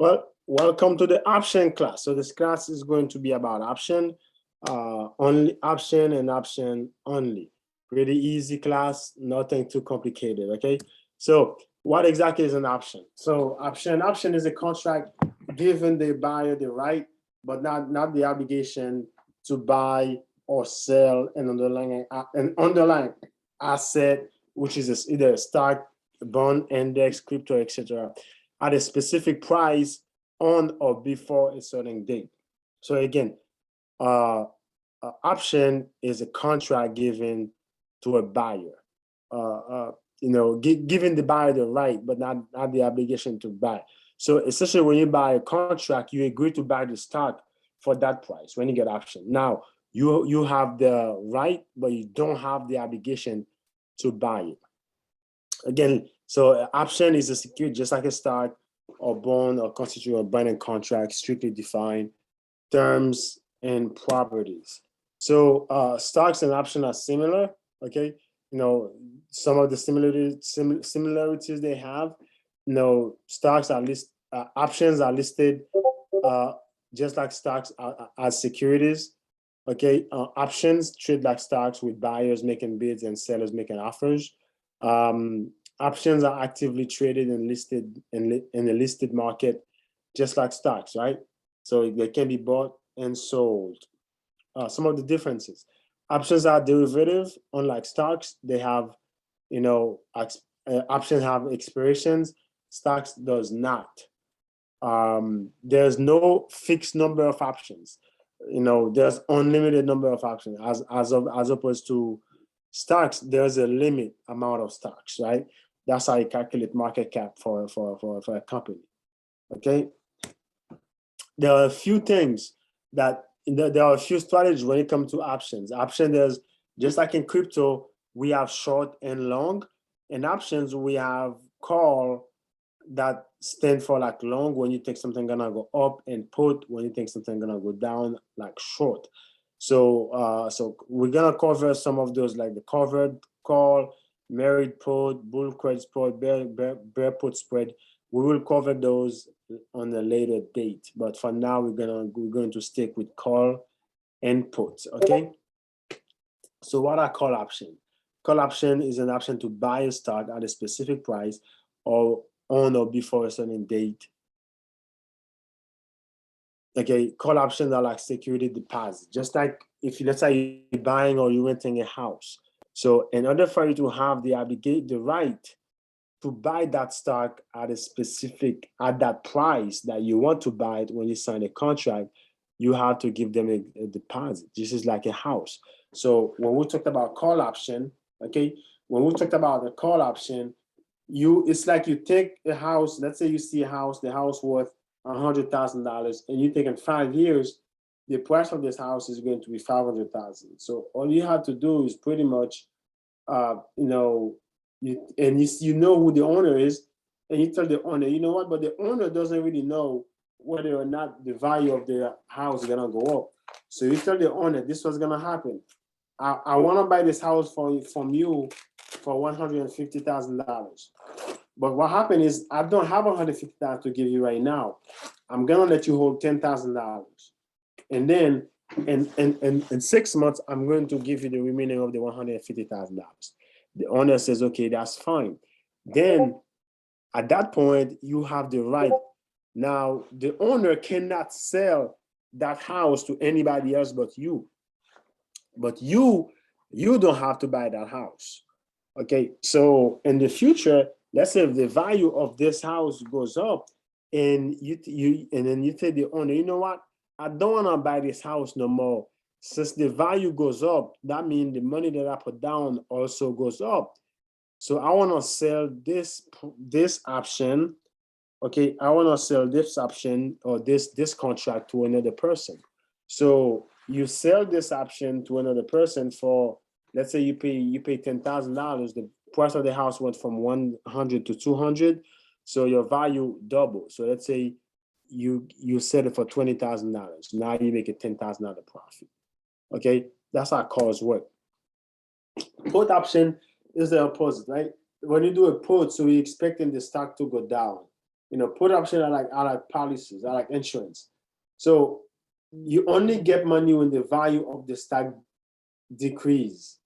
Well, welcome to the option class. So this class is going to be about option, only option and option only. Pretty easy class, nothing too complicated, okay? So what exactly is an option? So option is a contract giving the buyer the right, but not the obligation to buy or sell an underlying asset, which is either a stock, bond, index, crypto, etc., at a specific price on or before a certain date. So again, uh, option is a contract given to a buyer. Giving the buyer the right, but not the obligation to buy. So essentially, when you buy a contract, you agree to buy the stock for that price when you get option. Now, you have the right, but you don't have the obligation to buy it. Again, so option is a security, just like a stock or bond or constitute a binding contract, strictly defined terms and properties. So stocks and options are similar. Okay, some of the similarities they have. Stocks are options are listed uh, just like stocks as securities. Okay, options trade like stocks with buyers making bids and sellers making offers. Options are actively traded and listed in the listed market, just like stocks, right? So they can be bought and sold. Some of the differences: options are derivative, unlike stocks. They have, options have expirations. Stocks does not. There's no fixed number of options. There's unlimited number of options as opposed to stocks. There's a limit amount of stocks, right? That's how you calculate market cap for a company. Okay, there are a few things that there are a few strategies when it comes to options. There's just like in crypto, we have short and long. In options, we have call that stand for like long when you think something gonna go up, and put when you think something gonna go down, like short. So we're gonna cover some of those, like the covered call, married put, bull credit spread, bear put spread. We will cover those on a later date, but for now we're going to stick with call and put. Okay. So what are call option? Call option is an option to buy a stock at a specific price or on or before a certain date. Okay, call options are like security deposit, just like if let's say you're buying or you're renting a house. So in order for you to have the right to buy that stock at that price that you want to buy it when you sign a contract, you have to give them a deposit. This is like a house. So when we talked about call option, okay, when we talked about the call option, it's like you take a house. Let's say you see a house, the house worth $100,000, and you think in 5 years the price of this house is going to be 500,000. So all you have to do is pretty much, you know who the owner is, and you tell the owner, you know what, but the owner doesn't really know whether or not the value of the house is gonna go up. So you tell the owner, this was gonna happen. I want to buy this house from you for $150,000. But what happened is I don't have $150,000 to give you right now. I'm gonna let you hold $10,000, and then in 6 months I'm going to give you the remaining of the $150,000. The owner says, okay, that's fine. Then at that point you have the right. Now the owner cannot sell that house to anybody else but you. But you don't have to buy that house. Okay, so in the future, let's say if the value of this house goes up, and then you tell the owner, you know what, I don't want to buy this house no more. Since the value goes up, that means the money that I put down also goes up. So I want to sell this option. Okay, I want to sell this option or this contract to another person. So you sell this option to another person for, let's say you pay $10,000. The price of the house went from 100 to 200, so your value doubled. So let's say you sell it for $20,000. Now you make a $10,000 profit. Okay, that's how calls work. Put option is the opposite, right? When you do a put, so you're expecting the stock to go down. You know, put options are like policies, are like insurance. So you only get money when the value of the stock decrease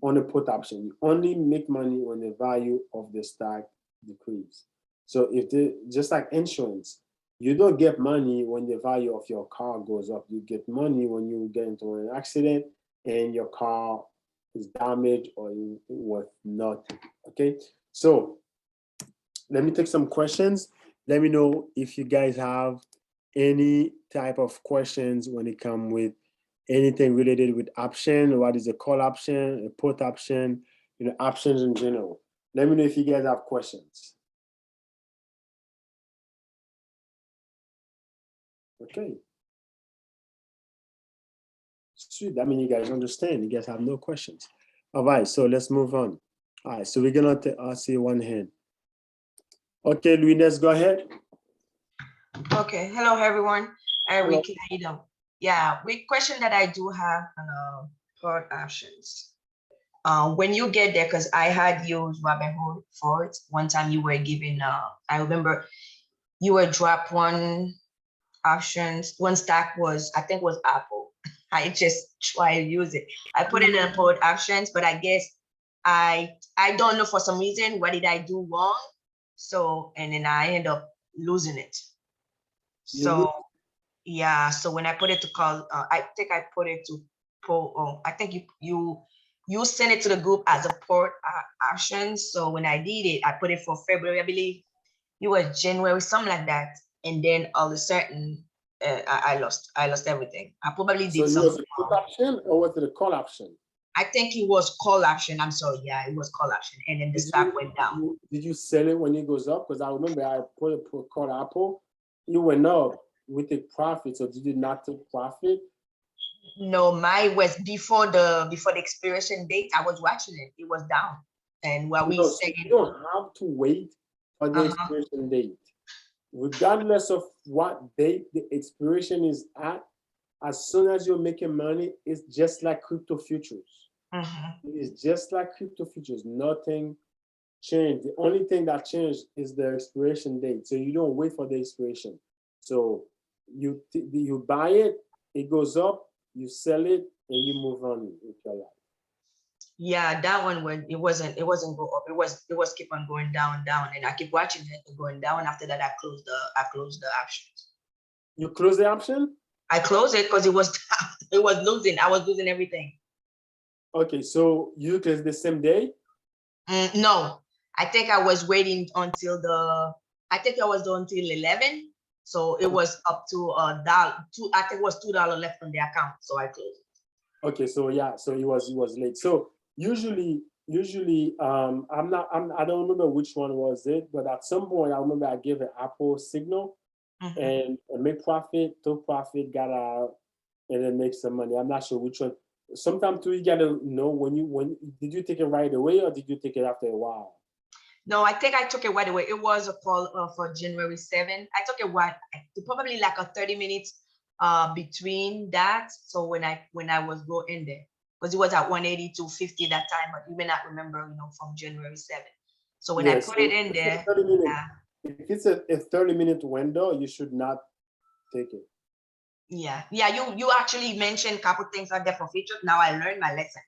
on the put option. You only make money when the value of the stock decrease. So if the just like insurance, you don't get money when the value of your car goes up. You get money when you get into an accident and your car is damaged or worth nothing. Okay, so let me take some questions. Let me know if you guys have any type of questions when it comes with anything related with option. What is a call option, a put option, you know, options in general. Let me know if you guys have questions. Okay. Sweet. I mean, you guys understand. You guys have no questions. All right, so let's move on. All right, so we're gonna see one hand. Okay, Louis, let's go ahead. Okay, hello everyone. Hello. Ricky, how you doing? Yeah, we question that I do have on port options. When you get there, because I had used Robinhood for it. One time you were given, I remember you were dropped one options, one stock was, I think was Apple. I just try to use it. I put it in port options, but I guess I don't know for some reason, what did I do wrong? So, and then I end up losing it. So yeah, so when I put it to call, I think I put it to pull. Oh, I think you sent it to the group as a port option. So when I did it, I put it for February, I believe it was January, something like that. And then all of a sudden, I lost everything. I probably did So it was something a put wrong. option or was it a call option? I think it was call option. I'm sorry, yeah, it was call option, and then the stock went down. Did you sell it when it goes up? Because I remember I put a call Apple, it went up with a profit. So did you not take profit? No, mine was before the expiration date. I was watching it. It was down, and while we No, so saying, you don't have to wait for the expiration date. Regardless of what date the expiration is at, as soon as you're making money, it's just like crypto futures. It is just like crypto futures. Nothing changed. The only thing that changed is the expiration date. So you don't wait for the expiration. So you buy it, it goes up, you sell it, and you move on with your life. yeah, that one when it wasn't go up. It was keep on going down, and I keep watching it going down. After that, I closed the options. You close the option? I closed it because it was it was losing. I was losing everything. Okay, so you close the same day? No, I think I was waiting until I think I was doing until 11. So it was up to $2. I think it was $2 left on the account. So I closed it. Okay, so yeah, so it was late. So usually I don't remember which one was it, but at some point I remember I gave an Apple signal and make profit, took profit, got out, and then make some money. I'm not sure which one. Sometimes too, you gotta know when did you take it right away or did you take it after a while? No, I think I took it right away. It was a call for January 7th. I took it probably like a 30 minutes between that. So when I was go in there, because it was at 180 to 50 that time, but you may not remember, from January 7th. So when I put it in there, if it's a 30-minute window, you should not take it. Yeah, you actually mentioned a couple things like that for features. Now I learned my lesson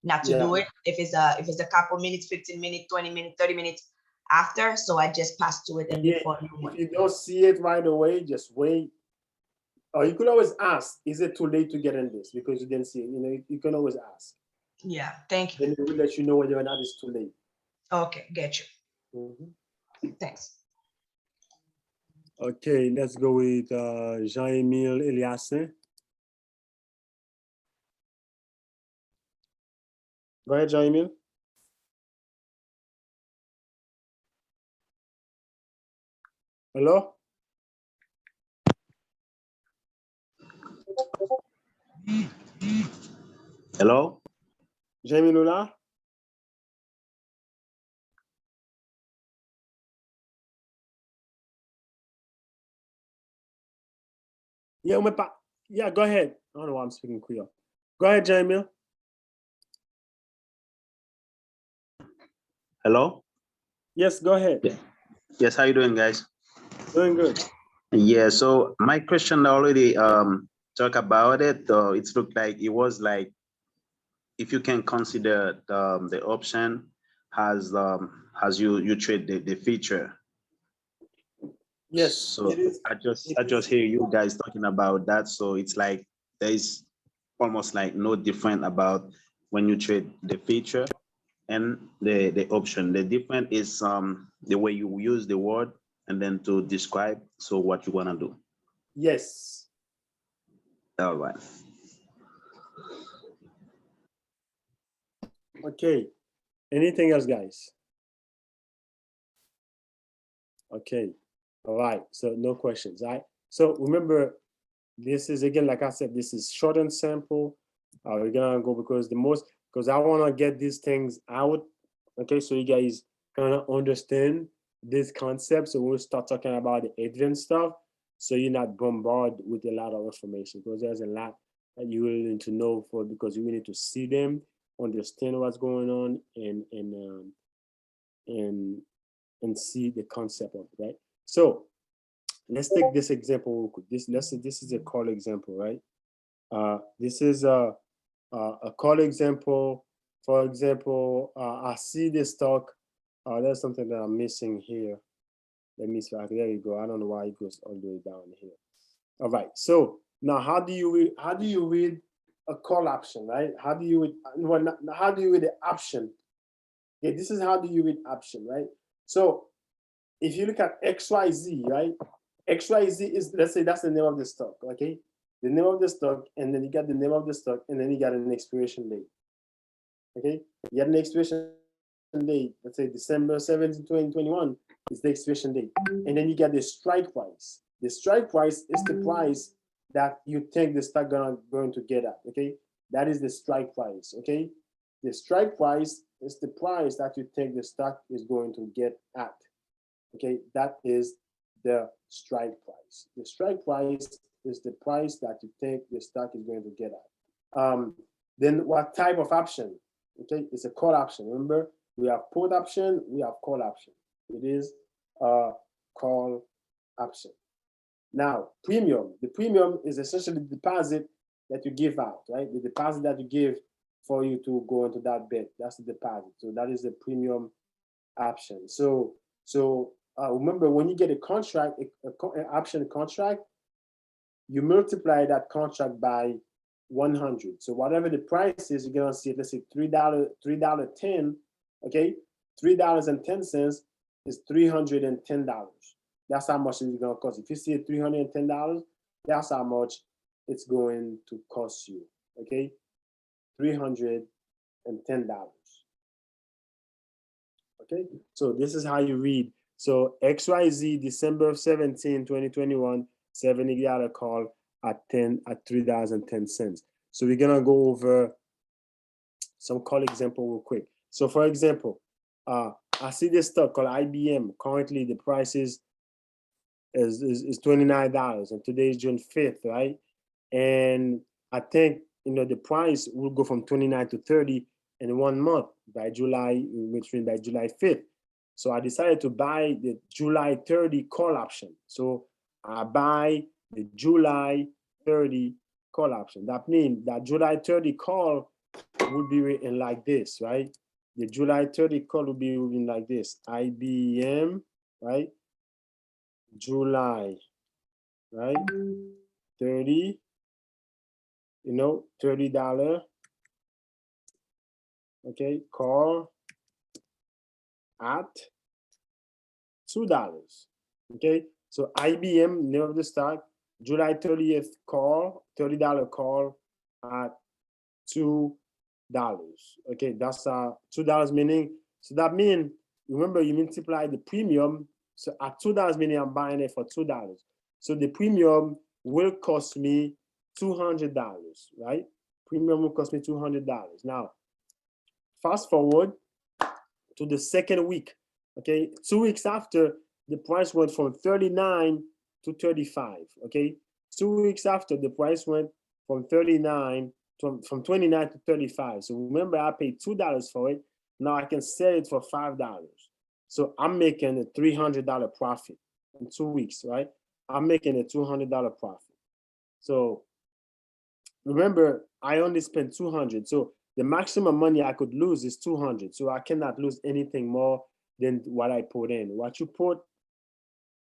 not to do it if it's a couple minutes, 15 minutes, 20 minutes, 30 minutes after. So I just passed to it and before. If you don't see it right away, just wait. Or you could always ask, is it too late to get in this? Because you didn't see it. You can always ask. Yeah, thank you. Then it will let you know whether or not it's too late. Okay, get you. Thanks. Okay, let's go with Jean-Emile Eliassin. Go ahead, Jean-Emile. Hello? Hello? Jean-Emile Lula? Yeah, go ahead. I don't know why I'm speaking Creole. Go ahead, Jean-Emile. Hello? Yes, go ahead. Yes, how you doing, guys? Doing good. Yeah, so my question already talk about it. It's looked like it was like if you can consider the option has you trade the feature. Yes, So it is. I It just is. hear you guys talking about that. So it's like there is almost like no different about when you trade the feature and the option. The different is the way you use the word and then to describe so what you wanna do. Yes. All right. Okay. Anything else, guys? Okay. All right. So no questions. All right. So remember, this is again, like I said, this is short and simple. We're gonna go because I want to get these things out. Okay, so you guys kind of understand this concept. So we'll start talking about the advanced stuff. So you're not bombarded with a lot of information because there's a lot that you really need to know for because you need to see them, understand what's going on, and and see the concept of it, right? So let's take this example real quick. Let's say this is a call example, right? This is a call example. For example, I see this stock. There's something that I'm missing here. Let me see. There you go. I don't know why it goes all the way down here. All right. So now, how do you read? How do you read a call option, right? How do you read? Well, how do you read the option? Okay, this is how do you read option, right? So if you look at XYZ, right? XYZ is, let's say that's the name of the stock, okay? The name of the stock, and then you got the name of the stock, and then you got an expiration date, okay? You got an expiration date, let's say December 17, 2021 is the expiration date. And then you get the strike price. The strike price is the price that you think the stock going to get at, okay? That is the strike price, okay? The strike price is the price that you think the stock is going to get at. Okay, that is the strike price. The strike price is the price that you think the stock is going to get at. Then what type of option? Okay, it's a call option. Remember, we have put option, we have call option. It is a call option. Now, premium. The premium is essentially the deposit that you give out, right? The deposit that you give for you to go into that bet. That's the deposit. So that is the premium option. So remember, when you get a contract, an option contract, you multiply that contract by 100. So whatever the price is, you're gonna see, let's say $3.10. Okay, $3.10 is $310. That's how much it's gonna cost. If you see $310, that's how much it's going to cost you. Okay, $310. Okay, so this is how you read. So XYZ December 17, 2021, $70 call at $3.10. So we're gonna go over some call example real quick. So for example, I see this stock called IBM. Currently the price is $29, and today is June 5th, right? And I think the price will go from 29 to 30 in 1 month by July, which means by July 5th. So I decided to buy the July 30 call option. So I buy the July 30 call option. That means that July 30 call would be written like this, right? The July 30 call would be written like this: IBM, right? July, right? 30, $30, okay, call at $2. Okay, so IBM, name of the stock, July 30th call, $30 call at $2. Okay, that's $2 meaning. So that means, remember, you multiply the premium. So at $2 meaning I'm buying it for $2. So the premium will cost me $200, right? Premium will cost me $200. Now, fast forward to the second week. Okay, 2 weeks after, the price went from 39 to 35. Okay, 2 weeks after, the price went from 39 from 29 to 35. So remember, I paid $2 for it. Now I can sell it for $5. So I'm making a $300 profit. in 2 weeks, right? I'm making a $200 profit. So remember, I only spent 200. So the maximum money I could lose is 200. So I cannot lose anything more than what I put in. What you put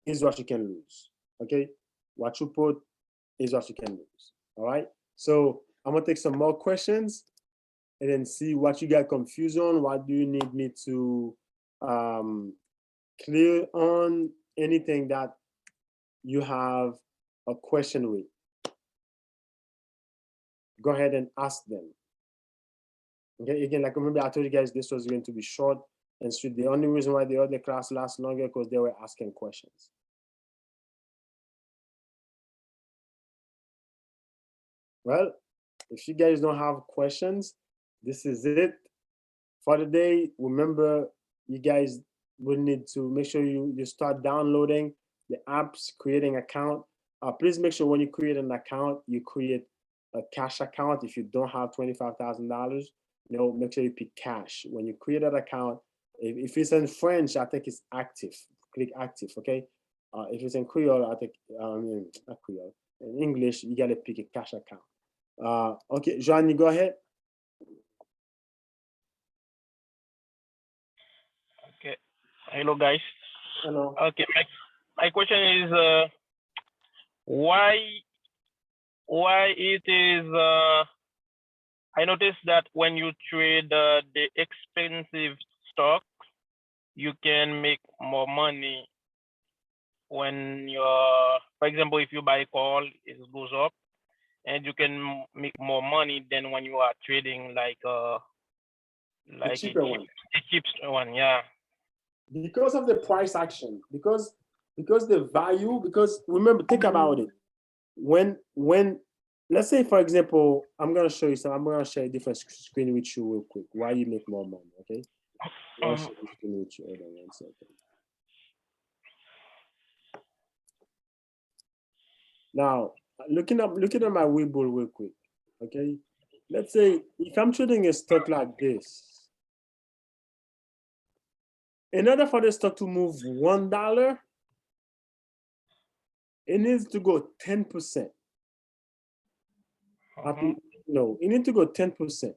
is what you can lose. Okay? What you put is what you can lose. All right? So I'm gonna take some more questions and then see what you got confused on. What do you need me to clear on? Anything that you have a question with, go ahead and ask them. Okay, again, like remember I told you guys this was going to be short and sweet. The only reason why the other class lasts longer because they were asking questions. Well, if you guys don't have questions, this is it for the day. Remember, you guys will need to make sure you start downloading the apps, creating account. Please make sure when you create an account, you create a cash account. If you don't have $25,000, make sure you pick cash. When you create that account, if it's in French, I think it's active. Click active, okay? If it's in Creole, I think, not Creole. In English, you gotta pick a cash account. Okay, Joanne, go ahead. Okay. Hello, guys. Hello. Okay. My question is why it is I noticed that when you trade the expensive stock, you can make more money when you're, for example, if you buy coal, it goes up, and you can make more money than when you are trading like The a cheaper one. cheap one, yeah. Because of the price action, because the value, because remember, think about it. When let's say for example, I'm gonna show you some. I'm gonna share a different screen with you real quick. Why you make more money? Okay. I'll share the screen with you. Hold on 1 second. Now, looking at my Webull real quick. Okay. Let's say if I'm trading a stock like this, in order for the stock to move $1, it needs to go 10%. No, it needs to go 10%.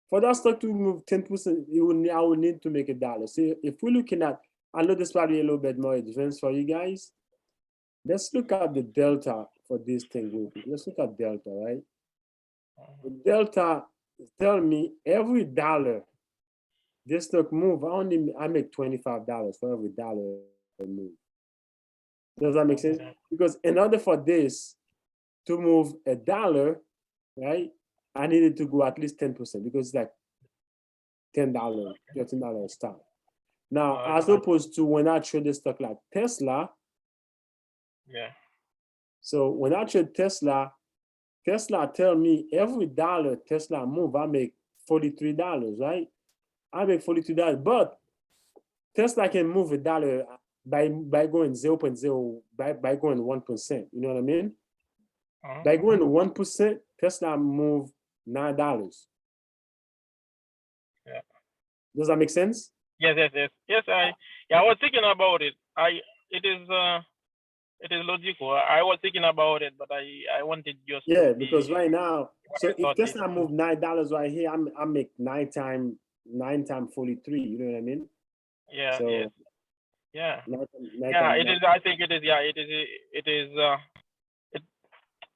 For that stock to move 10%, I will need to make $1. So if we're looking at, I know this probably a little bit more advanced for you guys. Let's look at the delta for this thing. Let's look at delta, right? The delta tell me every dollar this stock move, I make $25 for every dollar it move. Does that make sense? Because in order for this to move $1, right, I needed to go at least 10% because it's like $10, $13 a stock. Now, as opposed to when I trade a stock like Tesla, yeah. So when I trade Tesla tell me every dollar Tesla move, I make $43, right? I make $42, but Tesla can move $1 by going 0.0 by going 1%. You know what I mean? By going 1%, Tesla move $9. Yeah. Does that make sense? Yes. I was thinking about it. It is logical. I was thinking about it, but I wanted just to because right now, so if Tesla move $9 right here, I make 9 times 43. You know what I mean? Yeah. So, yes. Yeah. Yeah. It is. I think it is. Yeah.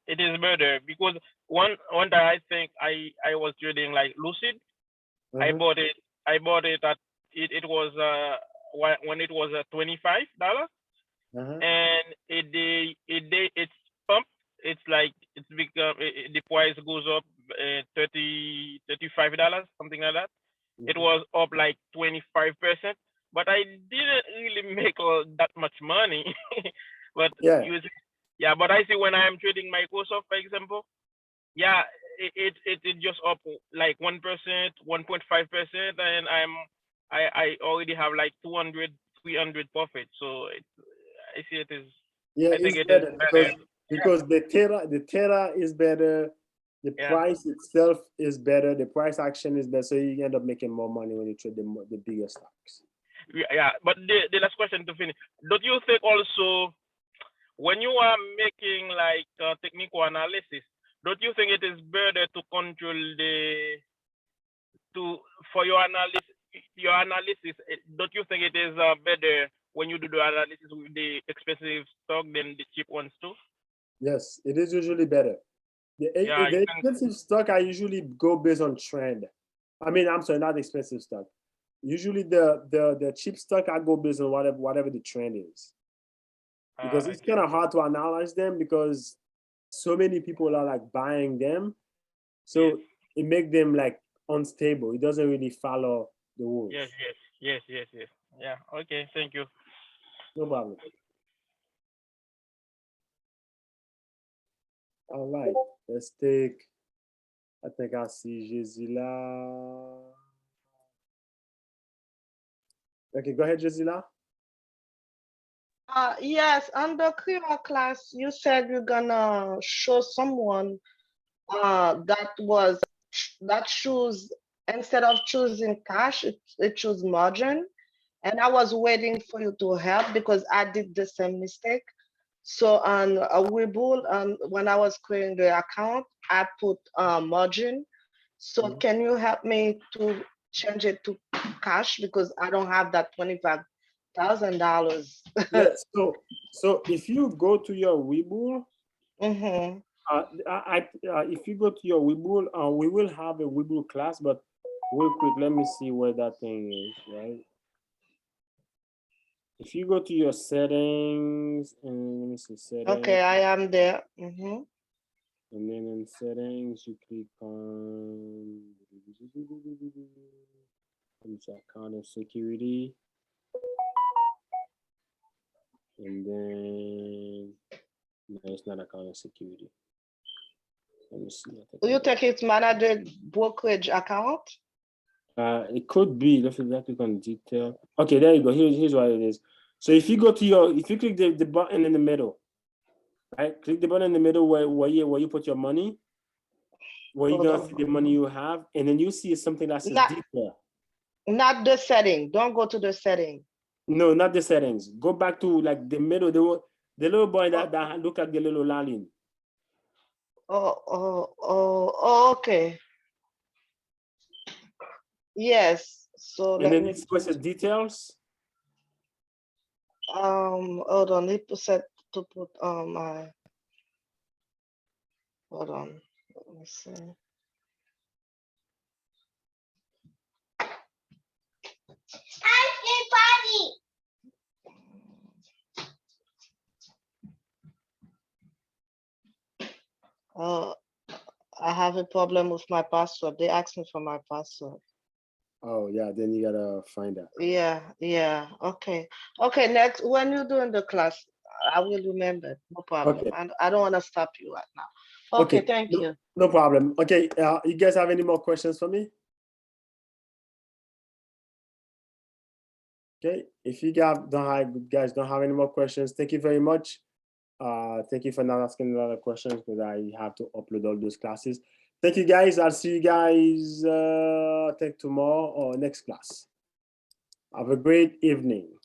It is better because one time I think I was trading like Lucid. I bought it at it was when it was $25, and it's pumped. It's like it's become the price goes up $35, something like that. It was up like 25%, but I didn't really make that much money. But but I see when I am trading Microsoft, for example, it just up like 1%, 1.5%, and I already have like 200, 300 profit. So I see it is. Yeah, I think it's it is better because the Terra is better. The price itself is better. The price action is better. So you end up making more money when you trade the bigger stocks. Yeah, but the last question to finish. Don't you think also when you are making like technical analysis, don't you think it is better to control for your analysis? Don't you think it is better when you do the analysis with the expensive stock than the cheap ones too? Yes, it is usually better. Yeah, The expensive stock, I usually go based on trend. I mean, I'm sorry, not expensive stock. Usually the cheap stock, I go based on whatever the trend is. Because it's okay. kind of hard to analyze them because so many people are like buying them. So it make them like unstable. It doesn't really follow the rules. Yes. Yeah. Okay. Thank you. No problem. All right. Let's take, I think I see Jesila. Okay, go ahead, Jesila. Yes, on the Creole class, you said you're gonna show someone that choose instead of choosing cash, it choose margin. And I was waiting for you to help because I did the same mistake. So on a Webull, when I was creating the account, I put margin. So can you help me to change it to cash because I don't have that $25,000. Yeah, so if you go to your Webull, Mm-hmm. if you go to your Webull, we will have a Webull class, but real quick, let me see where that thing is, right? If you go to your settings, and let me see settings. Okay, I am there. Mm-hmm. And then in settings, you click on let me see, account and security. And then no, it's not account and security. Let me see. Do you think it's managed brokerage account? It could be. Let's click on detail. Okay, there you go. Here's what it is. So if you go to if you click the button in the middle, right? Click the button in the middle where you put your money, where you're gonna see the money you have, and then you see something that says detail. Not the setting. Don't go to the setting. No, not the settings. Go back to like the middle, the little boy that look like the little line. Okay. Yes. So And let then me it's where it says details. hold on. It said to put my hold on. Let me see. I have a problem with my password. They asked me for my password. Oh yeah, then you gotta find that. Yeah. Okay. Next, when you're doing the class, I will remember. No problem. Okay. I don't want to stop you right now. Okay. Thank you. No problem. Okay. You guys have any more questions for me? Okay. If you guys don't have any more questions, thank you very much. Thank you for not asking a lot of questions because I have to upload all those classes. Thank you guys. I'll see you guys I think tomorrow or next class. Have a great evening.